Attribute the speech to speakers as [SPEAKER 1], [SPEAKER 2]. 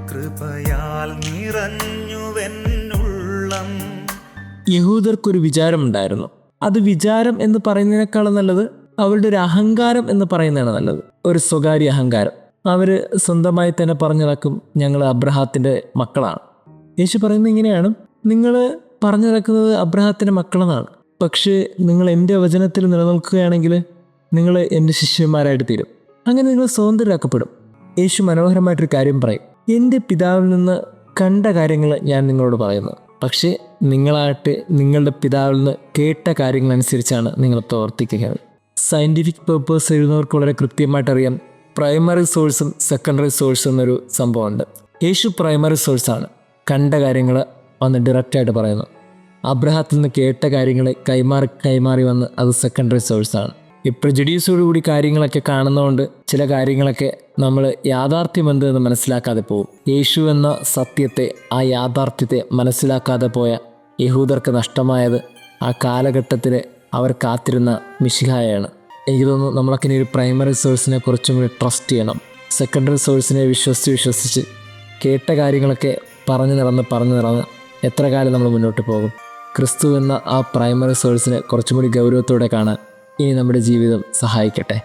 [SPEAKER 1] കൃപയാൽ നിറഞ്ഞുവെന്നുള്ളം.
[SPEAKER 2] യഹൂദർക്കൊരു വിചാരമുണ്ടായിരുന്നു. അത് വിചാരം എന്ന് പറയുന്നതിനേക്കാളും നല്ലത് അവരുടെ ഒരു അഹങ്കാരം എന്ന് പറയുന്നതാണ് നല്ലത്. ഒരു സ്വകാര്യ അഹങ്കാരം. അവർ സ്വന്തമായി തന്നെ പറഞ്ഞു നടക്കും, ഞങ്ങൾ അബ്രഹാത്തിൻ്റെ മക്കളാണ്. യേശു പറയുന്നത് ഇങ്ങനെയാണ്, നിങ്ങൾ പറഞ്ഞു നടക്കുന്നത് അബ്രഹാത്തിൻ്റെ മക്കളെന്നാണ്, പക്ഷേ നിങ്ങൾ എൻ്റെ വചനത്തിൽ നിലനിൽക്കുകയാണെങ്കിൽ നിങ്ങൾ എൻ്റെ ശിഷ്യന്മാരായിട്ട് തീരും. അങ്ങനെ നിങ്ങൾ സ്വതന്ത്രരാക്കപ്പെടും. യേശു മനോഹരമായിട്ടൊരു കാര്യം പറയും, എൻ്റെ പിതാവിൽ നിന്ന് കണ്ട കാര്യങ്ങൾ ഞാൻ നിങ്ങളോട് പറയുന്നു, പക്ഷേ നിങ്ങളായിട്ട് നിങ്ങളുടെ പിതാവിൽ നിന്ന് കേട്ട കാര്യങ്ങളനുസരിച്ചാണ് നിങ്ങൾ പ്രവർത്തിക്കുക. സയൻറ്റിഫിക് പേർപ്പസ് എഴുതുന്നവർക്ക് വളരെ കൃത്യമായിട്ടറിയാം, പ്രൈമറി സോഴ്സും സെക്കൻഡറി സോഴ്സും എന്നൊരു സംഭവമുണ്ട്. യേശു പ്രൈമറി സോഴ്സാണ്. കണ്ട കാര്യങ്ങൾ വന്ന് ഡയറക്റ്റായിട്ട് പറയുന്നു. അബ്രഹാത്തിൽ നിന്ന് കേട്ട കാര്യങ്ങൾ കൈമാറി വന്ന് അത് സെക്കൻഡറി സോഴ്സാണ്. ഈ പ്രെജുഡ്യൂസോടുകൂടി കാര്യങ്ങളൊക്കെ കാണുന്നതുകൊണ്ട് ചില കാര്യങ്ങളൊക്കെ നമ്മൾ യാഥാർത്ഥ്യം എന്തെന്ന് മനസ്സിലാക്കാതെ പോകും. യേശു എന്ന സത്യത്തെ, ആ യാഥാർത്ഥ്യത്തെ മനസ്സിലാക്കാതെ പോയ യഹൂദർക്ക് നഷ്ടമായത് ആ കാലഘട്ടത്തിൽ അവർ കാത്തിരുന്ന മിശിഹായാണ്. എനിക്ക് തോന്നുന്നു നമ്മളൊക്കെ ഇനി ഒരു പ്രൈമറി സോഴ്സിനെ കുറച്ചും കൂടി ട്രസ്റ്റ് ചെയ്യണം. സെക്കൻഡറി സോഴ്സിനെ വിശ്വസിച്ച് കേട്ട കാര്യങ്ങളൊക്കെ പറഞ്ഞു നടന്ന് എത്ര കാലം നമ്മൾ മുന്നോട്ട് പോകും? ക്രിസ്തു എന്ന ആ പ്രൈമറി സോഴ്സിനെ കുറച്ചും കൂടി ഗൗരവത്തോടെ കാണാൻ ഇനി നമ്മുടെ ജീവിതം സഹായിക്കട്ടെ.